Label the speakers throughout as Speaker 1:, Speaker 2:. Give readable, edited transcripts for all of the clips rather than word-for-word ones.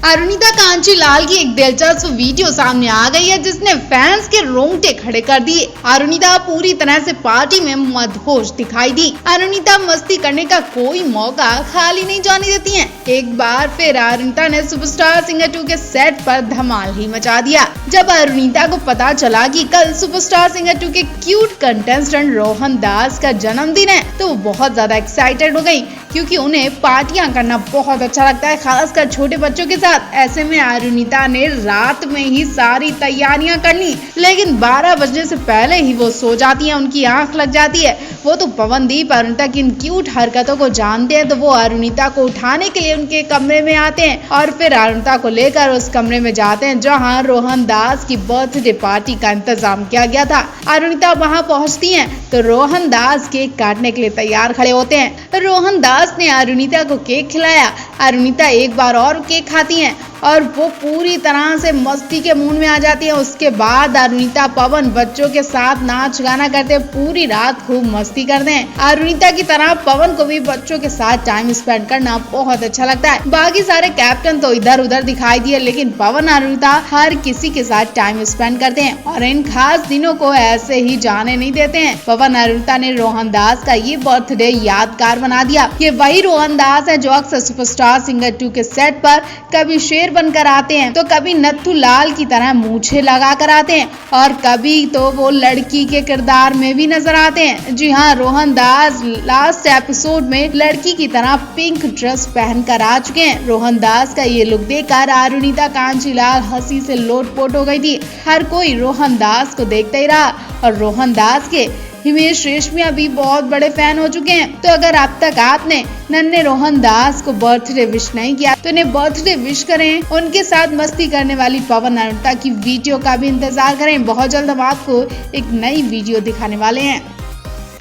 Speaker 1: अरुणिता कांचीलाल की एक दिलचस्प वीडियो सामने आ गई है जिसने फैंस के रोंगटे खड़े कर दिए। अरुणिता पूरी तरह से पार्टी में मदहोश दिखाई दी। अरुणिता मस्ती करने का कोई मौका खाली नहीं जाने देती हैं। एक बार फिर अरुणिता ने सुपरस्टार सिंगर 2 के सेट पर धमाल ही मचा दिया। जब अरुणिता को पता चला कि कल सुपरस्टार सिंगर 2 के क्यूट कंटेस्टेंट रोहन दास का जन्मदिन है तो वो बहुत ज्यादा एक्साइटेड हो गई, क्योंकि उन्हें पार्टियां करना बहुत अच्छा लगता है, खासकर छोटे बच्चों के साथ। ऐसे में अरुणिता ने रात में ही सारी तैयारियां कर ली, लेकिन 12 बजने से पहले ही वो सो जाती हैं, उनकी आंख लग जाती है। वो तो पवनदीप अरुणिता की इन क्यूट हरकतों को जानते हैं, तो वो अरुणिता को उठाने के लिए उनके कमरे में आते हैं और फिर अरुणिता को लेकर उस कमरे में जाते हैं जहां रोहन दास की बर्थडे पार्टी का इंतजाम किया गया था। अरुणिता वहां पहुंचती हैं तो रोहन दास केक काटने के लिए तैयार खड़े होते हैं। रोहन दास ने अरुणिता को केक खिलाया। अरुणिता एक बार और केक खाती हैं और वो पूरी तरह से मस्ती के मूड में आ जाती है। उसके बाद अरुणिता पवन बच्चों के साथ नाच गाना करते पूरी रात खूब मस्ती करते हैं। अरुणिता की तरह पवन को भी बच्चों के साथ टाइम स्पेंड करना बहुत अच्छा लगता है। बाकी सारे कैप्टन तो इधर उधर दिखाई दिए, लेकिन पवन अरुणिता हर किसी के साथ टाइम स्पेंड करते हैं और इन खास दिनों को ऐसे ही जाने नहीं देते हैं। पवन अरुणिता ने रोहन दास का ये बर्थडे यादगार बना दिया। ये वही रोहन दास है जो अक्सर सुपरस्टार सिंगर 2 के सेट पर कभी शेर बनकर आते हैं तो कभी नत्थू लाल की तरह मूछें लगा कर आते हैं और कभी तो वो लड़की के किरदार में भी नजर आते हैं। जी हाँ, रोहन दास लास्ट एपिसोड में लड़की की तरह पिंक ड्रेस पहनकर आ चुके हैं। रोहन दास का ये लुक देखकर अरुणिता कांचीलाल हंसी से लोटपोट हो गई थी। हर कोई रोहन दास को देखता ही रहा और रोहन दास के हिमेश रेशमिया भी बहुत बड़े फैन हो चुके हैं। तो अगर अब तक आपने नन्हे रोहन दास को बर्थडे विश नहीं किया तो इन्हें बर्थडे विश करें। उनके साथ मस्ती करने वाली पवन अरुणिता की वीडियो का भी इंतजार करें। बहुत जल्द हम आपको एक नई वीडियो दिखाने वाले हैं।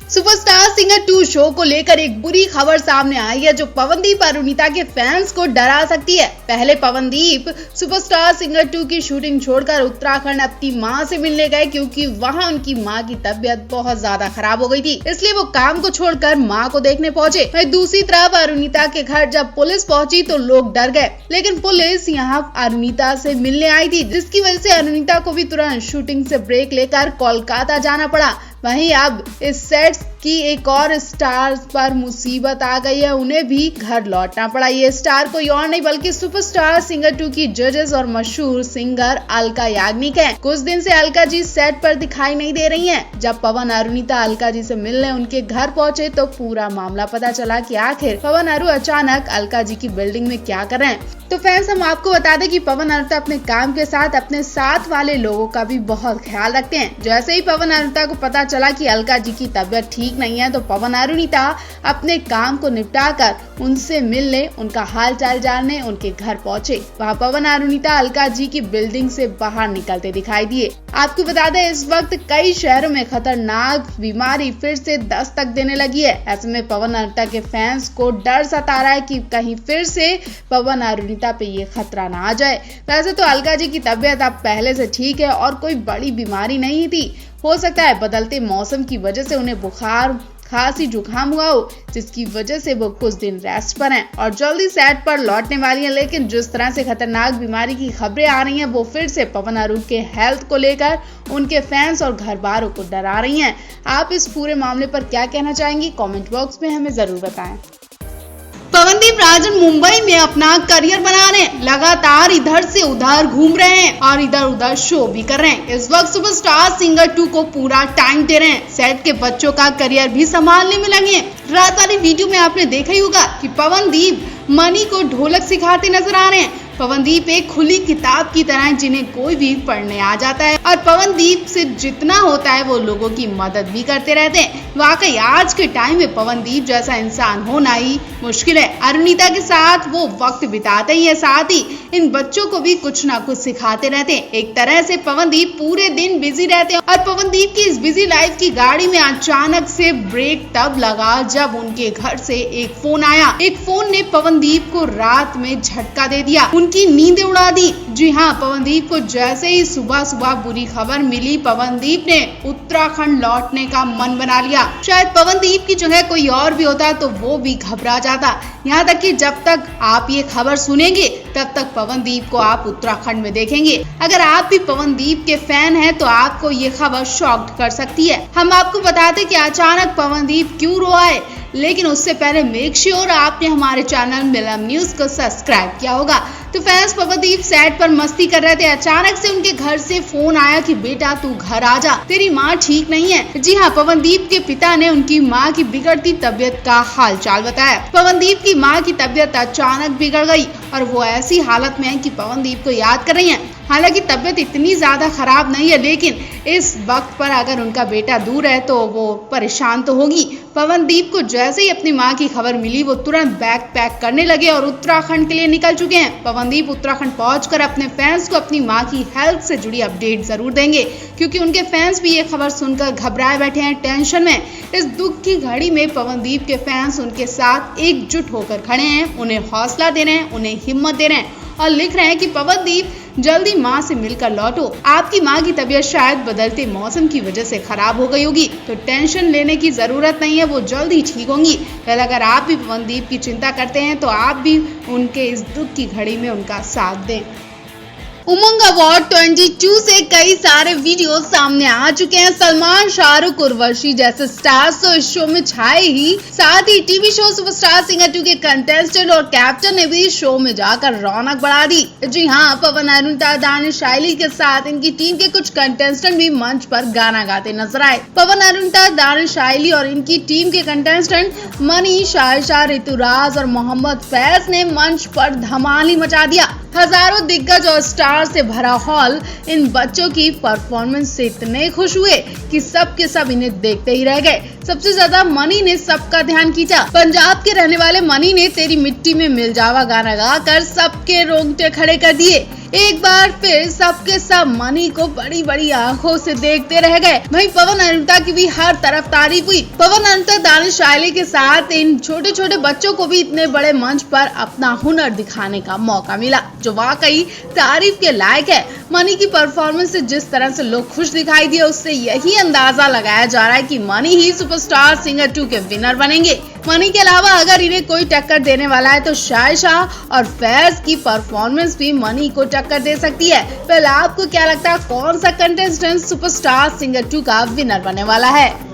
Speaker 1: सुपरस्टार सिंगर 2 शो को लेकर एक बुरी खबर सामने आई है जो पवनदीप अरुणिता के फैंस को डरा सकती है। पहले पवनदीप सुपरस्टार सिंगर 2 की शूटिंग छोड़कर उत्तराखंड अपनी मां से मिलने गए, क्योंकि वहां उनकी मां की तबीयत बहुत ज्यादा खराब हो गई थी, इसलिए वो काम को छोड़कर मां को देखने पहुंचे। वहीं दूसरी तरफ अरुणिता के घर जब पुलिस पहुंची तो लोग डर गए, लेकिन पुलिस यहां अरुणिता से मिलने आई थी, जिसकी वजह से अरुणिता को भी तुरंत शूटिंग से ब्रेक लेकर कोलकाता जाना पड़ा। वहीं अब इस सेट की एक और स्टार पर मुसीबत आ गई है, उन्हें भी घर लौटना पड़ा। ये स्टार कोई और नहीं बल्कि सुपरस्टार सिंगर 2 की जजेस और मशहूर सिंगर अलका याग्निक है। कुछ दिन से अलका जी सेट पर दिखाई नहीं दे रही हैं। जब पवन अरुणिता अलका जी से मिलने उनके घर पहुंचे तो पूरा मामला पता चला कि आखिर पवन अरु अचानक अलका जी की बिल्डिंग में क्या कर रहे हैं। तो फ्रेंड्स, हम आपको बता दें कि पवन अरुणिता अपने काम के साथ अपने साथ वाले लोगों का भी बहुत ख्याल रखते हैं। जैसे ही पवन अरुणिता को पता चला कि अलका जी की तबीयत ठीक नहीं है तो पवन अरुणिता अपने काम को निपटाकर उनसे मिलने, उनका हाल चाल जानने उनके घर पहुंचे। वहां पवन अरुणिता अलका जी की बिल्डिंग से बाहर निकलते दिखाई दिए। आपको बता दें, इस वक्त कई शहरों में खतरनाक बीमारी फिर से दस्तक देने लगी है। ऐसे में पवन अरुणिता के फैंस को डर सता रहा है कि कहीं फिर से पवन अरुणिता पे ये खतरा ना आ जाए। वैसे तो अलका जी की तबीयत अब पहले से ठीक है और कोई बड़ी बीमारी नहीं थी। हो सकता है बदलते मौसम की वजह से उन्हें बुखार, खांसी, जुकाम हुआ हो, जिसकी वजह से वो कुछ दिन रेस्ट पर हैं और जल्दी सेट पर लौटने वाली हैं। लेकिन जिस तरह से खतरनाक बीमारी की खबरें आ रही हैं वो फिर से पवन अरु के हेल्थ को लेकर उनके फैंस और घर वालों को डरा रही हैं। आप इस पूरे मामले पर क्या कहना चाहेंगी? कमेंट बॉक्स में हमें जरूर बताएं। पवनदीप राजन मुंबई में अपना करियर बना रहे हैं, लगातार इधर से उधर घूम रहे हैं और इधर उधर शो भी कर रहे हैं। इस वक्त सुपरस्टार सिंगर 2 को पूरा टाइम दे रहे हैं, सेट के बच्चों का करियर भी संभालने में लगे हैं। रात वाली वीडियो में आपने देखा ही होगा कि पवनदीप मनी को ढोलक सिखाते नजर आ रहे हैं। पवनदीप एक खुली किताब की तरह जिन्हें कोई भी पढ़ने आ जाता है और पवनदीप से जितना होता है वो लोगों की मदद भी करते रहते हैं। वाकई आज के टाइम में पवनदीप जैसा इंसान होना ही मुश्किल है। अरुणिता के साथ वो वक्त बिताते ही है, साथ ही इन बच्चों को भी कुछ ना कुछ सिखाते रहते हैं। एक तरह से पवनदीप पूरे दिन बिजी रहते हैं और पवनदीप की इस बिजी लाइफ की गाड़ी में अचानक से ब्रेक तब लगा जब उनके घर से एक फोन आया। एक फोन ने पवनदीप को रात में झटका दे दिया। उनकी उनकी नींदें उड़ा दी। जी हाँ, पवनदीप को जैसे ही सुबह सुबह बुरी खबर मिली, पवनदीप ने उत्तराखंड लौटने का मन बना लिया। शायद पवनदीप की जगह कोई और भी होता तो वो भी घबरा जाता। यहाँ तक कि जब तक आप ये खबर सुनेंगे तब तक पवनदीप को आप उत्तराखंड में देखेंगे। अगर आप भी पवनदीप के फैन हैं तो आपको ये खबर शॉक्ड कर सकती है। हम आपको बताते कि अचानक पवनदीप क्यों रो आए, लेकिन उससे पहले मेक श्योर आपने हमारे चैनल मिलम न्यूज को सब्सक्राइब किया होगा। तो फैंस पवनदीप सेट पर मस्ती कर रहे थे, अचानक से उनके घर से फोन आया कि बेटा तू घर आ जा, तेरी माँ ठीक नहीं है। जी हाँ, पवनदीप के पिता ने उनकी माँ की बिगड़ती तबीयत का हाल चाल बताया। पवनदीप की माँ की तबीयत अचानक बिगड़ गई और वो ऐसी हालत में है कि पवनदीप को याद कर रही हैं। हालांकि तबीयत इतनी ज्यादा खराब नहीं है, लेकिन इस वक्त पर अगर उनका बेटा दूर है तो वो परेशान तो होगी। पवनदीप को जैसे ही अपनी मां की खबर मिली, वो तुरंत बैग पैक करने लगे और उत्तराखंड के लिए निकल चुके हैं। पवनदीप उत्तराखंड पहुंचकर अपने फैंस को अपनी मां की हेल्थ से जुड़ी अपडेट जरूर देंगे, क्योंकि उनके फैंस भी ये खबर सुनकर घबराए बैठे हैं, टेंशन में। इस दुख की घड़ी में पवनदीप के फैंस उनके साथ एकजुट होकर खड़े हैं, उन्हें हौसला दे रहे हैं, उन्हें हिम्मत दे रहे हैं और लिख रहे हैं कि पवनदीप जल्दी माँ से मिलकर लौटो। आपकी माँ की तबीयत शायद बदलते मौसम की वजह से खराब हो गई होगी, तो टेंशन लेने की जरूरत नहीं है, वो जल्द ही ठीक होंगी। अगर आप भी पवनदीप की चिंता करते हैं तो आप भी उनके इस दुख की घड़ी में उनका साथ दें। उमंग अवार्ड 22 से कई सारे वीडियो सामने आ चुके हैं। सलमान, शाहरुख, उर्वशी जैसे स्टार्स तो इस शो में छाए ही, साथ ही टीवी शो सुपरस्टार सिंगर 2 के कंटेस्टेंट और कैप्टन ने भी शो में जाकर रौनक बढ़ा दी। जी हाँ, पवन, अरुणिता, दानिश, शाइली के साथ इनकी टीम के कुछ कंटेस्टेंट भी मंच पर गाना गाते नजर आए। पवन, अरुणिता, दानिश, शाइली और इनकी टीम के कंटेस्टेंट मनीष, आयशा, ऋतुराज और मोहम्मद फैज ने मंच पर धमाल ही मचा दिया। हजारों दिग्गज और स्टार से भरा हॉल इन बच्चों की परफॉर्मेंस से इतने खुश हुए कि सब के सब इन्हें देखते ही रह गए। सबसे ज्यादा मनी ने सबका ध्यान खींचा। पंजाब के रहने वाले मनी ने तेरी मिट्टी में मिल जावा गाना गाकर सबके रोंगटे खड़े कर दिए। एक बार फिर सबके सब मनी को बड़ी बड़ी आंखों से देखते रह गए। वहीं पवन, अरुणिता की भी हर तरफ तारीफ हुई। पवन, अरुणिता, दानिश, शाइली के साथ इन छोटे छोटे बच्चों को भी इतने बड़े मंच पर अपना हुनर दिखाने का मौका मिला, जो वाकई तारीफ के लायक है। मनी की परफॉर्मेंस से जिस तरह से लोग खुश दिखाई दिए, उससे यही अंदाजा लगाया जा रहा है कि मनी ही सुपरस्टार सिंगर 2 के विनर बनेंगे। मनी के अलावा अगर इन्हें कोई टक्कर देने वाला है तो शायशा और फैज की परफॉर्मेंस भी मनी को टक्कर दे सकती है। पहले आपको क्या लगता है, कौन सा कंटेस्टेंट सुपरस्टार सिंगर 2 का विनर बनने वाला है?